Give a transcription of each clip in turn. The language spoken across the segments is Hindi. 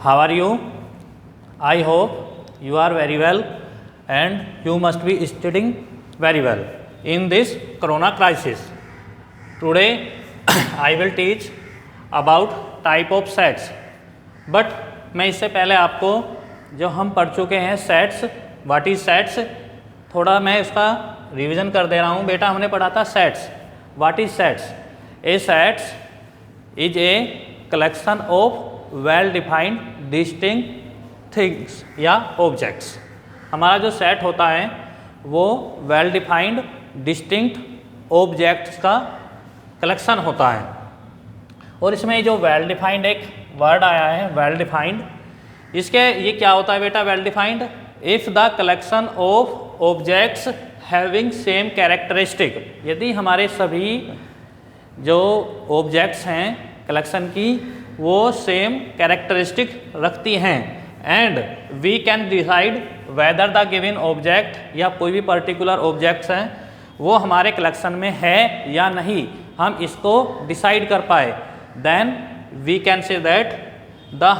How are you? I hope you are very well and you must be studying very well in this corona crisis. Today I will teach about type of sets. But मैं इससे पहले आपको जो हम पढ़ चुके हैं सेट्स, व्हाट इज सेट्स, थोड़ा मैं इसका रिवीजन कर दे रहा हूँ। बेटा हमने पढ़ा था sets. What is sets? A sets is a collection of well defined distinct things या ऑब्जेक्ट्स। हमारा जो सेट होता है वो वेल डिफाइंड डिस्टिंक्ट ऑब्जेक्ट्स का कलेक्शन होता है। और इसमें जो वेल डिफाइंड एक वर्ड आया है, वेल डिफाइंड, इसके ये क्या होता है बेटा? Well defined if the collection of objects having same characteristic, यदि हमारे सभी जो ऑब्जेक्ट्स हैं कलेक्शन की वो सेम कैरेक्टरिस्टिक रखती हैं, and we can decide whether the given object या कोई भी पर्टिकुलर ऑब्जेक्ट्स हैं वो हमारे कलेक्शन में है या नहीं, हम इसको डिसाइड कर पाए, then we can say that the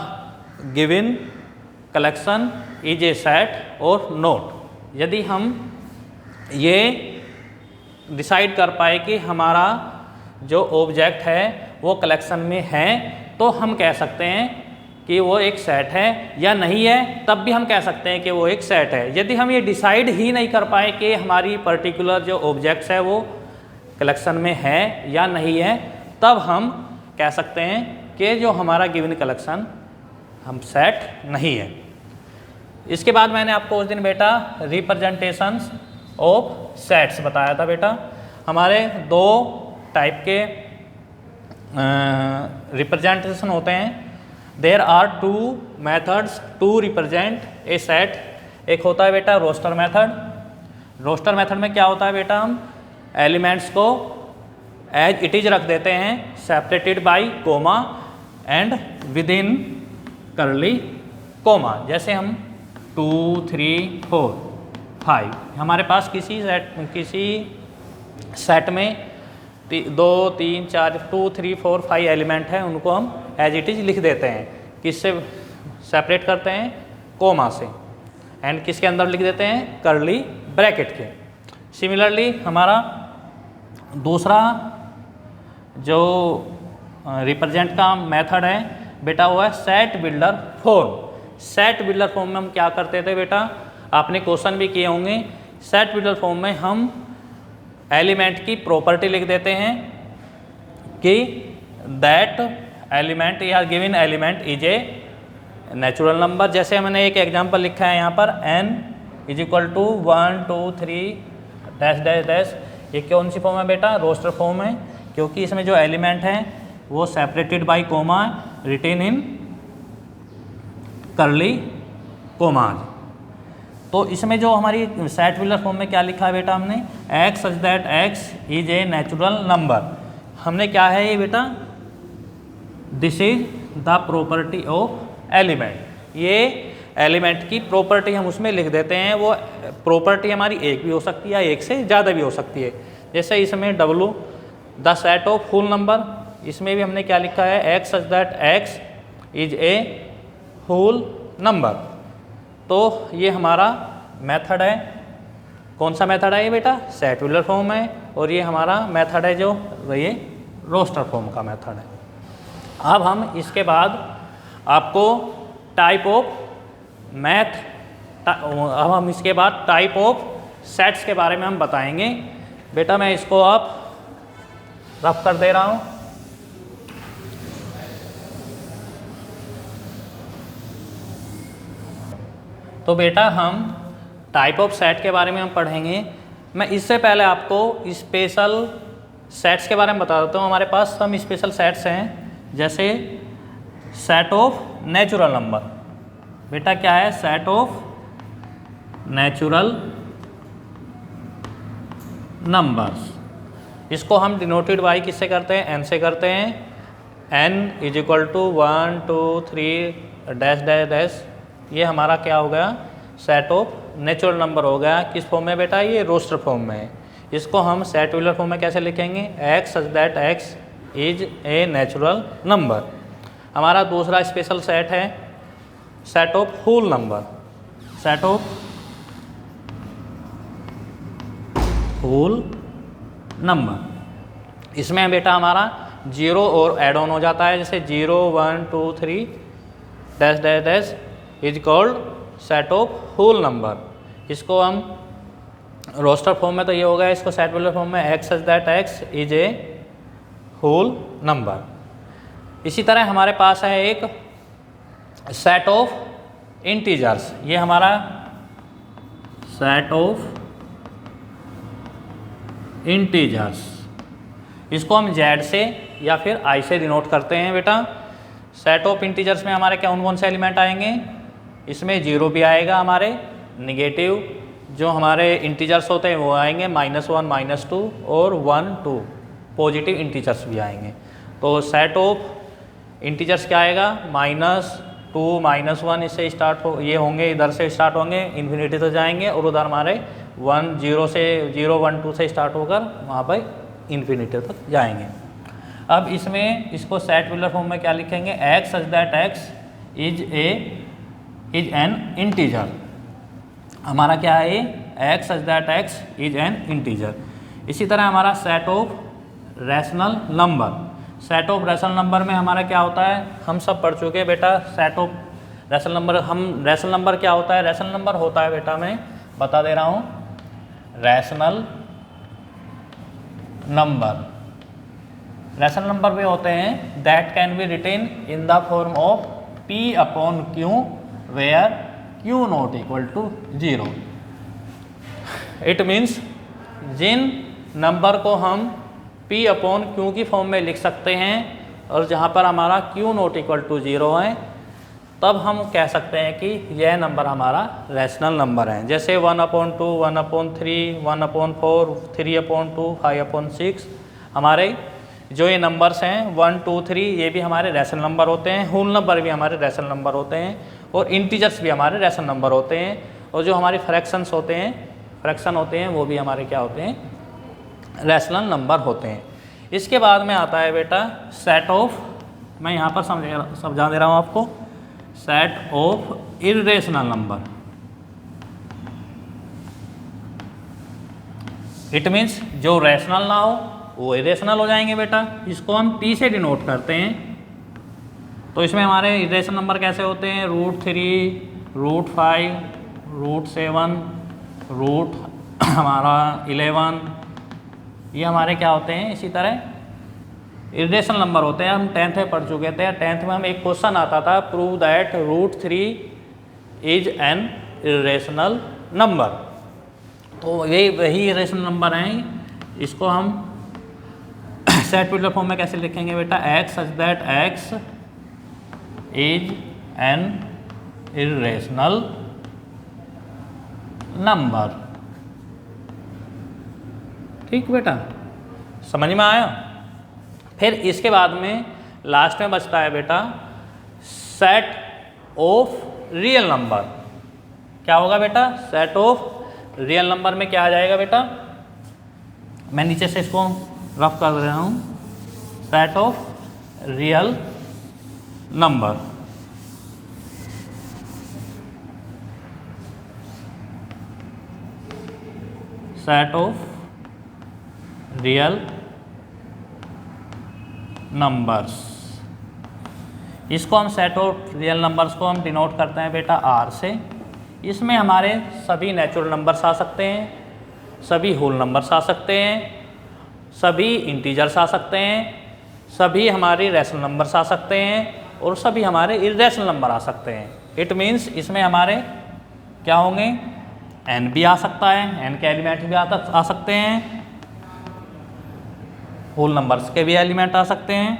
given collection is a set और नोट। यदि हम ये डिसाइड कर पाए कि हमारा जो ऑब्जेक्ट है वो कलेक्शन में है तो हम कह सकते हैं कि वो एक सेट है, या नहीं है तब भी हम कह सकते हैं कि वो एक सेट है। यदि हम ये डिसाइड ही नहीं कर पाए कि हमारी पर्टिकुलर जो ऑब्जेक्ट्स है वो कलेक्शन में है या नहीं है, तब हम कह सकते हैं कि जो हमारा गिवन कलेक्शन हम सेट नहीं है। इसके बाद मैंने आपको उस दिन बेटा रिप्रेजेंटेशंस ऑफ सेट्स बताया था। बेटा हमारे दो टाइप के रिप्रेजेंटेशन होते हैं। There are two methods to represent a set. एक होता है बेटा रोस्टर मेथड। रोस्टर मेथड में क्या होता है बेटा? हम एलिमेंट्स को एज इट इज रख देते हैं, separated by comma and within curly comma. जैसे हम 2 3 4 5 हमारे पास किसी सेट में 2 3 4 2 3 4 5 एलिमेंट हैं, उनको हम एज इट इज लिख देते हैं। किससे सेपरेट करते हैं? कोमा से। एंड किसके अंदर लिख देते हैं? कर्ली ब्रैकेट के। सिमिलरली हमारा दूसरा जो रिप्रेजेंट का मेथड है बेटा वो है set builder form. Set builder form में हम क्या करते थे बेटा? आपने क्वेश्चन भी किए होंगे। सेट बिल्डर फॉर्म में हम एलिमेंट की प्रॉपर्टी लिख देते हैं कि दैट एलिमेंट या given element is a natural number. जैसे मैंने एक एग्जांपल लिखा है यहाँ पर n is equal to 1 2 3 dash dash dash. ये कौन सी फॉर्म है बेटा? रोस्टर फॉर्म है, क्योंकि इसमें जो एलिमेंट हैं वो सेपरेटेड बाय कोमा रिटेन इन करली कोमाज। तो इसमें जो हमारी सेट बिल्डर फॉर्म में क्या लिखा है बेटा? हमने x such that x is a natural number. हमने क्या है ये बेटा? This is the property of element. ये एलिमेंट की प्रॉपर्टी हम उसमें लिख देते हैं। वो प्रॉपर्टी हमारी एक भी हो सकती है, एक से ज़्यादा भी हो सकती है। जैसे इसमें w the set of full number, इसमें भी हमने क्या लिखा है? x such that x is a whole number. तो ये हमारा मेथड है। कौन सा मेथड है ये बेटा? सेट बिल्डर फॉर्म है। और ये हमारा मेथड है जो ये रोस्टर फॉर्म का मेथड है। अब हम इसके बाद आपको टाइप ऑफ अब हम इसके बाद टाइप ऑफ सेट्स के बारे में हम बताएंगे। बेटा मैं इसको आप रफ कर दे रहा हूँ। तो बेटा हम टाइप ऑफ सेट के बारे में हम पढ़ेंगे। मैं इससे पहले आपको स्पेशल सेट्स के बारे में बता देता हूँ। हमारे पास some स्पेशल सेट्स हैं, जैसे सेट ऑफ नेचुरल नंबर। बेटा क्या है? Set of natural numbers. इसको हम डिनोटेड बाई किससे करते हैं? n से करते हैं। n is equal to 1 2 3 dash dash dash. ये हमारा क्या हो गया? सेट ऑफ नेचुरल नंबर हो गया। किस फॉर्म में बेटा? ये रोस्टर फॉर्म में है। इसको हम सेट बिल्डर फॉर्म में कैसे लिखेंगे? x such that x is a natural number. हमारा दूसरा स्पेशल सेट है set of whole number, set of whole number. इसमें बेटा हमारा जीरो और एड ऑन हो जाता है, जैसे 0 1 2 3 dash dash dash is called set of whole number. इसको हम रोस्टर फॉर्म में तो ये हो गया, इसको सेट वेक्टर फॉर्म में x such that x is a whole number. इसी तरह हमारे पास है एक सेट ऑफ इंटीजर्स, ये हमारा सेट ऑफ इंटीजर्स, इसको हम जेड से या फिर आई से डिनोट करते हैं बेटा। सेट ऑफ इंटीजर्स में हमारे कौन कौन से एलिमेंट आएंगे, इसमें जीरो भी आएगा, हमारे निगेटिव जो हमारे इंटीजर्स होते हैं वो आएंगे -1 -2 और 1 2, पॉजिटिव इंटीजर्स भी आएंगे। तो सेट ऑफ इंटीजर्स क्या आएगा, -2 -1 इससे स्टार्ट हो, ये होंगे इधर से स्टार्ट होंगे, इन्फिनिटी तक जाएंगे, और उधर हमारे 1 0 से 0 1 2 से स्टार्ट होकर वहाँ पर इन्फिनिटी तक जाएंगे। अब इसमें इसको सेट वेक्टर फॉर्म में क्या लिखेंगे, x such that x is an integer. हमारा क्या है, x such that x is an integer. इसी तरह हमारा set of rational number, set of rational number में हमारा क्या होता है, हम सब पढ़ चुके हैं बेटा सेट ऑफ रैशनल नंबर। हम रैशनल नंबर क्या होता है, रैशनल नंबर होता है बेटा मैं बता दे रहा हूँ, रैशनल नंबर, रैशनल नंबर भी होते हैं that can be written in the form of P upon Q where Q not equal to 0। It means जिन नंबर को हम P अपॉन Q की फॉर्म में लिख सकते हैं और जहाँ पर हमारा Q नॉट इक्वल टू 0 है, तब हम कह सकते हैं कि यह नंबर हमारा रैशनल नंबर है। जैसे 1/2, 1/3, 1/4, 3/2, 5/6 हमारे जो ये नंबर्स हैं 1 2 3 ये भी हमारे रैशनल नंबर होते हैं, होल नंबर भी हमारे रैशनल नंबर होते हैं, और इंटीजर्स भी हमारे रैशनल नंबर होते हैं, और जो हमारे फ्रैक्शंस होते हैं, फ्रैक्शन होते हैं, वो भी हमारे क्या होते हैं, रैशनल नंबर होते हैं। इसके बाद में आता है बेटा सेट ऑफ, मैं यहाँ पर समझा दे रहा हूँ आपको, set of irrational number. It means जो रैशनल ना हो वो इरेशनल हो जाएंगे बेटा, इसको हम T से डिनोट करते हैं। तो इसमें हमारे इरेशनल नंबर कैसे होते हैं, √3, √5, √7, रूट हमारा 11, ये हमारे क्या होते हैं, इसी तरह इरेशनल नंबर होते हैं। हम 10th में पढ़ चुके थे, 10th में हम एक क्वेश्चन आता था, prove that √3 is an irrational number. तो ये वही इरेशनल नंबर हैं, इसको हम सेट वेक्टर फॉर्म में कैसे लिखेंगे बेटा, x such that x is an irrational number. ठीक बेटा, समझ में आया। फिर इसके बाद में लास्ट में बचता है बेटा सेट ऑफ रियल नंबर। क्या होगा बेटा, सेट ऑफ रियल नंबर में क्या आ जाएगा बेटा, मैं नीचे से इसको रफ कर रहा हूँ, set of real number. Set of real numbers, इसको हम सेट ऑफ रियल नंबर्स को हम डिनोट करते हैं बेटा R से। इसमें हमारे सभी नेचुरल नंबर्स आ सकते हैं, सभी होल नंबर्स आ सकते हैं, सभी इंटीजर्स आ सकते हैं, सभी हमारे रैशनल नंबर्स आ सकते हैं, और सभी हमारे इर्रेशनल नंबर आ सकते हैं। इट मीन्स इसमें हमारे क्या होंगे, n भी आ सकता है, n के एलिमेंट भी आ सकते हैं, होल नंबर्स के भी एलिमेंट आ सकते हैं,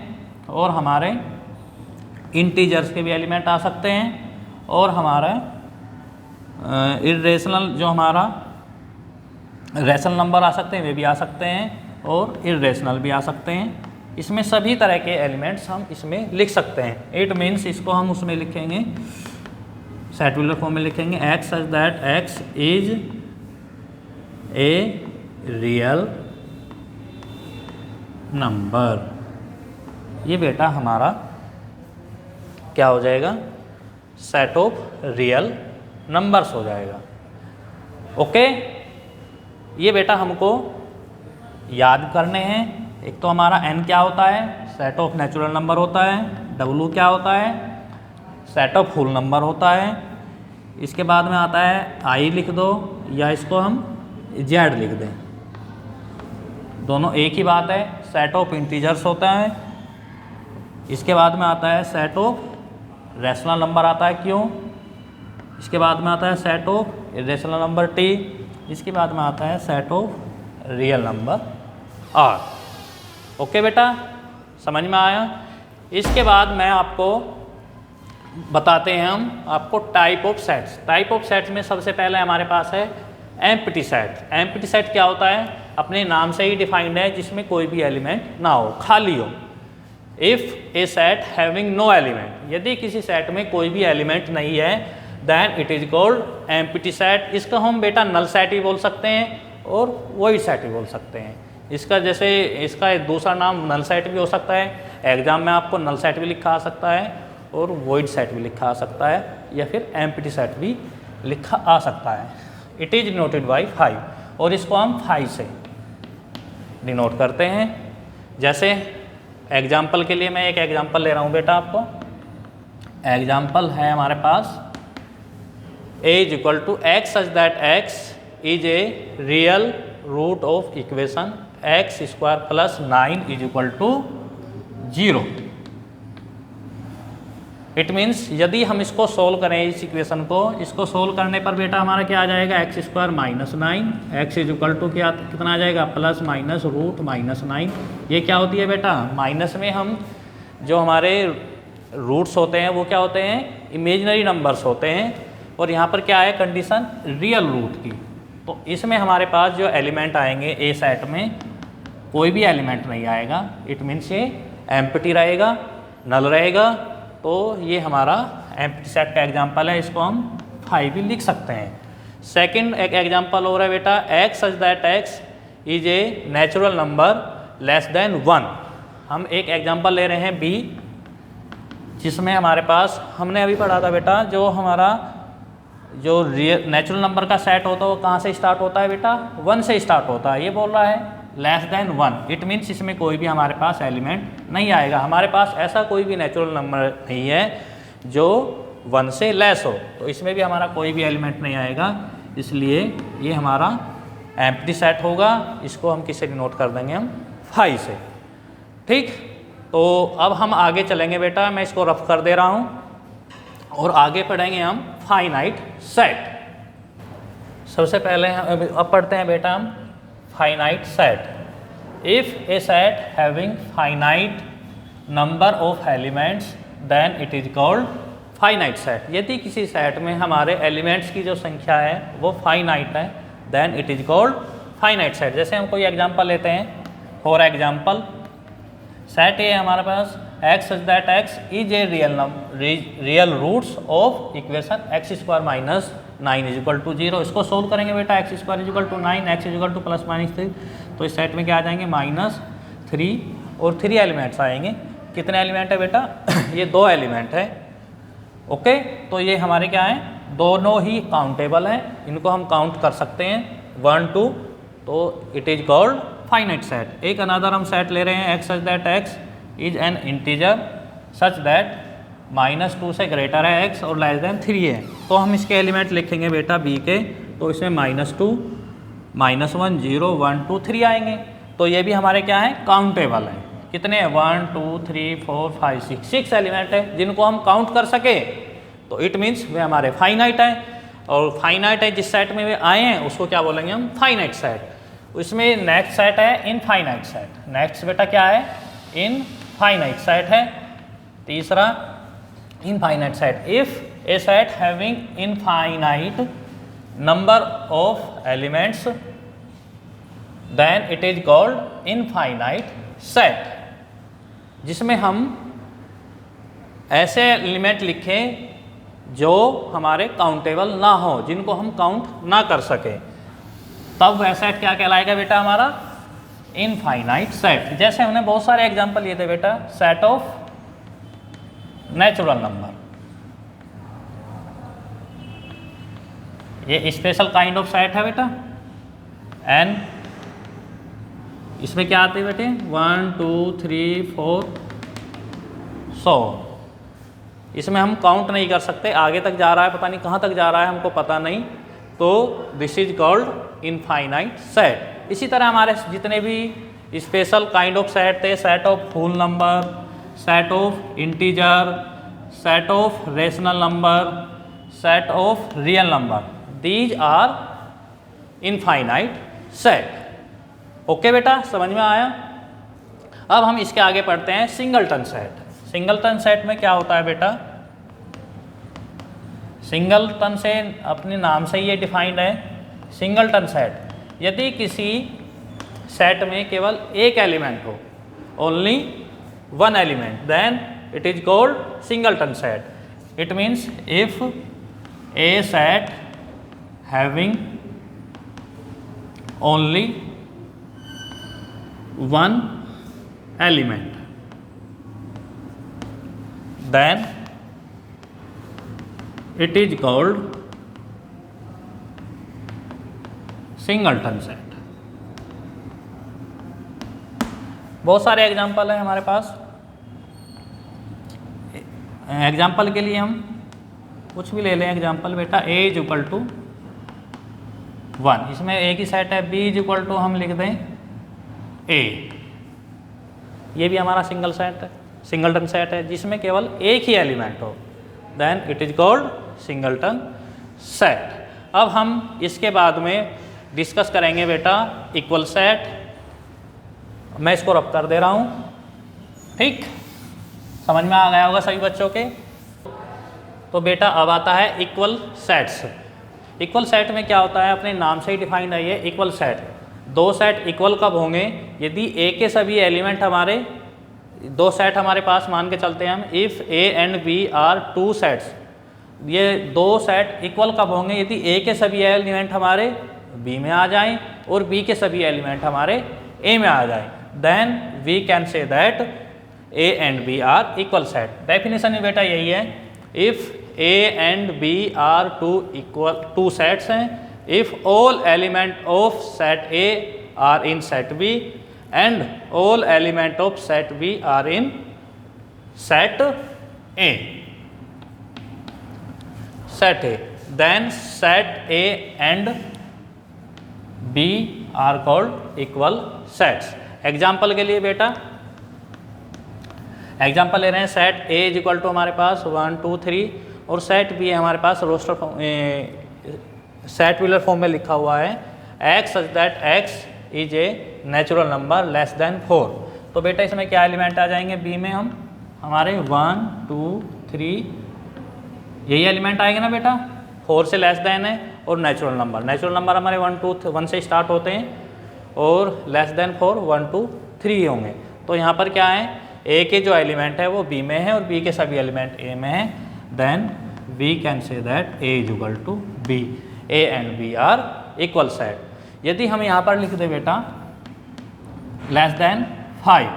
और हमारे इंटीजर्स के भी एलिमेंट आ सकते हैं, और हमारा इर्रेशनल जो हमारा रैशनल नंबर आ सकते हैं वे भी आ सकते हैं, और इर्रेशनल भी आ सकते हैं। इसमें सभी तरह के एलिमेंट्स हम इसमें लिख सकते हैं। इट मीन्स इसको हम उसमें लिखेंगे, सेट वेक्टर फॉर्म में लिखेंगे, x such that x is a real number. ये बेटा हमारा क्या हो जाएगा, सेट ऑफ रियल नंबर्स हो जाएगा। ओके, ये बेटा हमको याद करने हैं। एक तो हमारा n क्या होता है, सेट ऑफ नेचुरल नंबर होता है। w क्या होता है, सेट ऑफ होल नंबर होता है। इसके बाद में आता है i लिख दो, या इसको हम z लिख दें, दोनों एक ही बात है। सेट ऑफ इंटीजर्स होता है। इसके बाद में आता है सेट ऑफ रैशनल नंबर आता है क्यों। इसके बाद में आता है set of irrational number t। इसके बाद में आता है set of real number r। Okay बेटा, समझ में आया। इसके बाद मैं आपको बताते हैं हम आपको type of sets. Type of sets में सबसे पहले हमारे पास है एम्प्टी सेट। एम्प्टी सेट क्या होता है, अपने नाम से ही डिफाइंड है, जिसमें कोई भी एलिमेंट ना हो, खाली हो। If a set having no element, यदि किसी सेट में कोई भी एलिमेंट नहीं है, then it is called empty set. इसका हम बेटा नल सेट भी बोल सकते हैं और वॉइड सेट भी बोल सकते हैं। इसका जैसे इसका एक दूसरा नाम नल सेट भी हो सकता है। एग्जाम में आपको नल सेट भी लिखा आ सकता है और वॉइड सेट भी लिखा आ सकता है, या फिर एम्प्टी सेट भी लिखा आ सकता है। इट इज डिनोटेड बाई 5, और इसको हम 5 से डिनोट करते हैं। जैसे एग्जाम्पल के लिए मैं एक एग्जाम्पल ले रहा हूँ बेटा आपको। एग्जाम्पल है हमारे पास a is equal to x such that x is a real root of equation x square plus 9 is equal to 0। It means यदि हम इसको सोल्व करें, इस इक्वेशन को, इसको सोल्व करने पर बेटा हमारा क्या आ जाएगा, x square minus 9, x is equal to क्या कितना आ जाएगा, प्लस माइनस रूट माइनस 9। ये क्या होती है बेटा, माइनस में हम जो हमारे रूट्स होते हैं वो क्या होते हैं, इमेजिनरी नंबर्स होते हैं, और यहाँ पर क्या है कंडीशन, रियल रूट की। तो इसमें हमारे पास जो एलिमेंट आएंगे ए सेट में कोई भी एलिमेंट नहीं आएगा। इट मीन्स ये एम्प्टी रहेगा, नल रहेगा। तो ये हमारा एम्प्टी सेट का एग्जांपल है, इसको हम 5 भी लिख सकते हैं। सेकंड एक एग्जांपल हो रहा है बेटा, x such that x is a natural number less than 1। हम एक एग्जांपल ले रहे हैं बी, जिसमें हमारे पास हमने अभी पढ़ा था बेटा, जो हमारा जो नेचुरल नंबर का सेट होता है वो कहाँ से स्टार्ट होता है बेटा, 1 से स्टार्ट होता है। ये बोल रहा है लेस देन 1, इट मीन्स इसमें कोई भी हमारे पास एलिमेंट नहीं आएगा। हमारे पास ऐसा कोई भी नेचुरल नंबर नहीं है जो 1 से लेस हो, तो इसमें भी हमारा कोई भी एलिमेंट नहीं आएगा, इसलिए ये हमारा एम्प्टी सेट होगा। इसको हम किससे डिनोट कर देंगे, हम 5 से। ठीक, तो अब हम आगे चलेंगे बेटा, मैं इसको रफ कर दे रहा हूँ, और आगे पढ़ेंगे हम फाइनाइट सेट। सबसे पहले अब पढ़ते हैं बेटा हम finite set. If a set having finite number of elements then it is called finite set. यदि किसी सेट में हमारे एलिमेंट्स की जो संख्या है वो फाइनाइट है, then it is called finite set. जैसे हम कोई एग्जांपल लेते हैं, फॉर एग्जांपल सेट ए हमारे पास X such that x is a real roots of equation x square minus 9 is equal to 0। इसको सोल्व करेंगे बेटा, X square is equal to 9, x is equal to plus minus 3, तो इस सेट में क्या आ जाएंगे, -3 और 3 एलिमेंट्स आएंगे। कितने एलिमेंट है बेटा ये 2 एलिमेंट है। ओके, तो ये हमारे क्या हैं, दोनों ही काउंटेबल हैं, इनको हम काउंट कर सकते हैं 1 2, तो it is called finite set. एक अनदर हम सेट ले रहे हैं, x such that x is an integer such that -2 से ग्रेटर है एक्स और लेस देन 3 है। तो हम इसके एलिमेंट लिखेंगे बेटा बी के, तो इसमें -2 -1 0 1 2 3 आएंगे। तो ये भी हमारे क्या है, काउंटेबल है। कितने हैं, 1 2 3 4 5 6 एलिमेंट है जिनको हम काउंट कर सके, तो इट मीन्स वे हमारे फाइनाइट है। और फाइनाइट है जिस सेट में वे आए हैं उसको क्या बोलेंगे हम, फाइनाइट सेट। उसमें नेक्स्ट सेट है इनफाइनाइट सेट। नेक्स्ट बेटा क्या है, इनफाइनाइट सेट है। तीसरा infinite set, if a set having infinite number of elements then it is called infinite set, जिसमें हम ऐसे एलिमेंट लिखें जो हमारे काउंटेबल ना हो, जिनको हम काउंट ना कर सके, तब वह सेट क्या कहलाएगा बेटा, हमारा इनफाइनाइट सेट। जैसे हमने बहुत सारे एग्जांपल लिए थे बेटा, सेट ऑफ नेचुरल नंबर, ये स्पेशल काइंड ऑफ सेट है बेटा। एन इसमें क्या आते हैं बेटे 1 2 3 4 100। इसमें हम काउंट नहीं कर सकते, आगे तक जा रहा है, पता नहीं कहाँ तक जा रहा है, हमको पता नहीं, तो this is called infinite set. इसी तरह हमारे जितने भी स्पेशल काइंड ऑफ सेट थे, set of whole number, set of integer, set of rational number, set of real number, these are infinite set. Okay बेटा, समझ में आया। अब हम इसके आगे पढ़ते हैं सिंगलटन सेट। सिंगलटन सेट में क्या होता है बेटा, सिंगलटन से अपने नाम से ही ये डिफाइंड है। सिंगलटन सेट, यदि किसी सेट में केवल एक एलिमेंट हो, only one element, then it is called singleton set. It means if a set having only one element, then it is called singleton set। बहुत सारे एग्जाम्पल हैं हमारे पास। एग्जाम्पल के लिए हम कुछ भी ले लें एग्जाम्पल बेटा, a इज इक्वल टू 1, इसमें एक ही सेट है। b इज इक्वल टू हम लिख दें a, ये भी हमारा सिंगल सेट है, सिंगलटन सेट है जिसमें केवल एक ही एलिमेंट हो, then it is called singleton set. अब हम इसके बाद में डिस्कस करेंगे बेटा इक्वल सेट। मैं इसको रब कर दे रहा हूँ, ठीक, समझ में आ गया होगा सभी बच्चों के। तो बेटा अब आता है इक्वल सेट्स। इक्वल सेट में क्या होता है, अपने नाम से ही डिफाइंड है ये इक्वल सेट। दो सेट इक्वल कब होंगे, यदि ए के सभी एलिमेंट हमारे, दो सेट हमारे पास मान के चलते हैं हम, if A and B are two sets, ये दो सेट इक्वल कब होंगे, यदि ए के सभी एलिमेंट हमारे बी में आ जाएं और बी के सभी एलिमेंट हमारे ए में आ जाएं, then we can say that A and B are equal set. Definition में बेटा यही है, if A and B are two sets हैं, if all element of set A are in set B and all element of set B are in set A, then set A and B are called equal sets। Example के लिए बेटा एग्जाम्पल ले रहे हैं, set A is equal to हमारे पास 1 2 3 और सेट B है हमारे पास रोस्टर सेट व्हीलर फॉर्म में लिखा हुआ है, x such that x is a natural number less than 4। तो बेटा इसमें क्या एलिमेंट आ जाएंगे, b में हम हमारे 1 2 3 यही एलिमेंट आएंगे ना बेटा, 4 से लेस देन है और नेचुरल नंबर हमारे 1 2 1 से स्टार्ट होते हैं और लेस देन 4 1 2 3 होंगे। तो यहाँ पर क्या है, a के जो एलिमेंट है वो b में है और b के सभी एलिमेंट a में है, then we can say that a is equal to b, A and B are equal set. यदि हम यहाँ पर लिख दें बेटा लेस देन 5,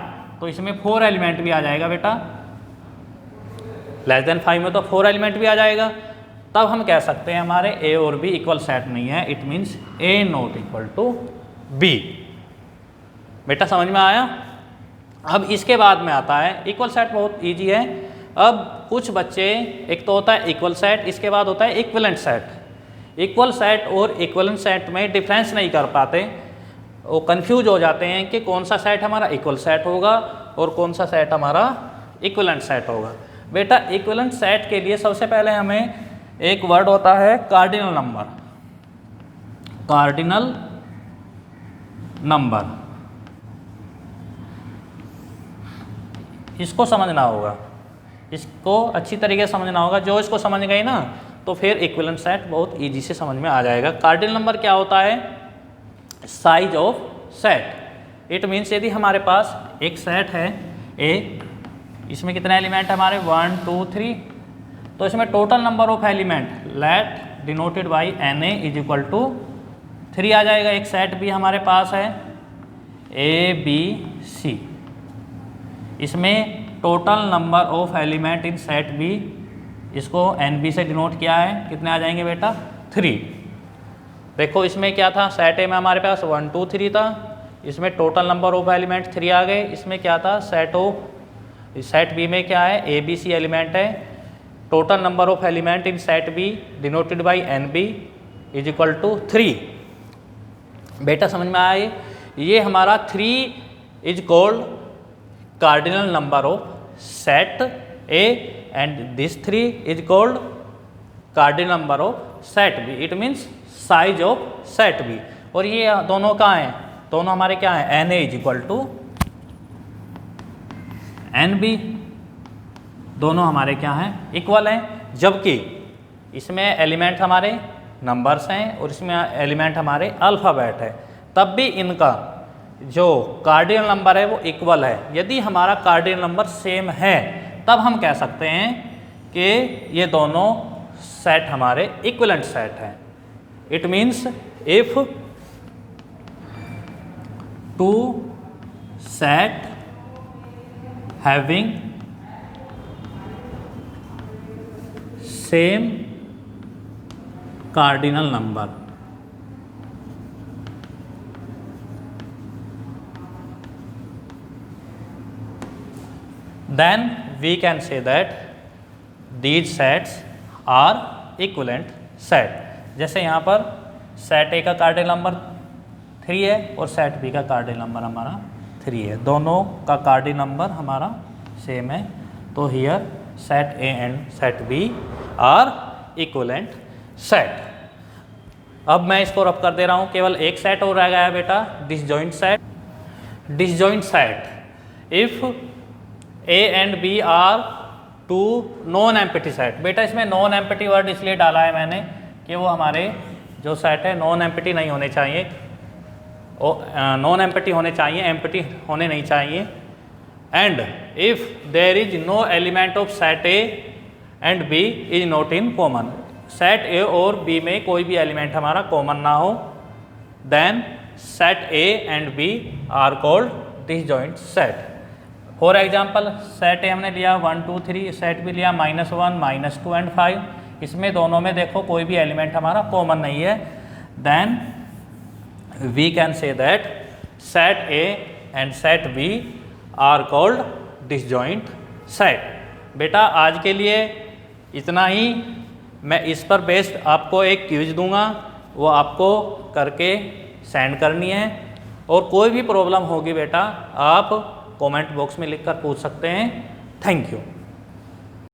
तो इसमें 4 एलिमेंट भी आ जाएगा बेटा, लेस देन 5 में तो 4 एलिमेंट भी आ जाएगा, तब हम कह सकते हैं हमारे A और B इक्वल सेट नहीं है, it means A not equal to B। बेटा समझ में आया। अब इसके बाद में आता है इक्वल सेट, बहुत ईजी है। अब कुछ बच्चे, एक तो होता है इक्वल सेट, इसके बाद होता है इक्विवेलेंट सेट। इक्वल सेट और इक्विवेलेंट सेट में डिफरेंस नहीं कर पाते, वो कंफ्यूज हो जाते हैं कि कौन सा सेट हमारा इक्वल सेट होगा और कौन सा सेट हमारा इक्विवेलेंट सेट होगा। बेटा इक्विवेलेंट सेट के लिए सबसे पहले हमें एक वर्ड होता है कार्डिनल नंबर। कार्डिनल नंबर, इसको समझना होगा, इसको अच्छी तरीके से समझना होगा। जो इसको समझ गए ना तो फिर इक्विवेलेंट सेट बहुत इजी से समझ में आ जाएगा। कार्डिनल नंबर क्या होता है, size of set. It means यदि हमारे पास एक सेट है ए, इसमें कितने एलिमेंट हमारे 1 2 3, तो इसमें total number of element let denoted by Na is equal to 3 आ जाएगा। एक सेट भी हमारे पास है ABC, इसमें total number of element in set B, इसको NB से डिनोट किया है, कितने आ जाएंगे बेटा 3। देखो इसमें क्या था, सेट ए में हमारे पास 1 2 3 था, इसमें टोटल नंबर ऑफ एलिमेंट 3 आ गए। इसमें क्या था, सेट बी में क्या है, ए बी सी एलिमेंट है। Total number of element in set B denoted by N B is equal to 3। बेटा समझ में आया, ये हमारा 3 is called cardinal number of set A and this 3 is called cardinal number of set B. It means size of set B. और ये दोनों कहाँ हैं, दोनों हमारे क्या हैं, N A is equal to N B, दोनों हमारे क्या हैं, इक्वल हैं। जबकि इसमें एलिमेंट हमारे नंबर्स हैं और इसमें एलिमेंट हमारे अल्फ़ाबेट है, तब भी इनका जो कार्डिनल नंबर है वो इक्वल है। यदि हमारा कार्डिनल नंबर सेम है तब हम कह सकते हैं कि ये दोनों सेट हमारे इक्विवेलेंट सेट हैं। It means if two set having same cardinal number then we can say that these sets are equivalent set। जैसे यहाँ पर सेट ए का कार्डिनल नंबर 3 है और सेट बी का कार्डिनल नंबर हमारा 3 है, दोनों का कार्डिनल नंबर हमारा सेम है। तो here set A and set B are equivalent set. अब मैं इसको रफ कर दे रहा हूँ, केवल एक सेट और रह गया है बेटा, disjoint set. Disjoint set if A and B are two non empty set. बेटा इसमें नॉन एम्प्टी वर्ड इसलिए डाला है मैंने कि वो हमारे जो सेट है नॉन एम्प्टी नहीं होने चाहिए, नॉन एम्प्टी होने चाहिए, एम्प्टी होने नहीं चाहिए। And if there is no element of set A and B is not in common, set A और बी में कोई भी एलिमेंट हमारा कॉमन ना हो, then set A and B are called disjoint set. For example set A हमने लिया 1 2 3, सेट भी लिया -1 -2 एंड 5, इसमें दोनों में देखो कोई भी एलिमेंट हमारा कॉमन नहीं है, then we can say that set A and set B are called disjoint set. बेटा आज के लिए इतना ही। मैं इस पर बेस्ड आपको एक क्विज दूंगा, वो आपको करके सेंड करनी है। और कोई भी प्रॉब्लम होगी बेटा आप कमेंट बॉक्स में लिखकर पूछ सकते हैं। Thank you.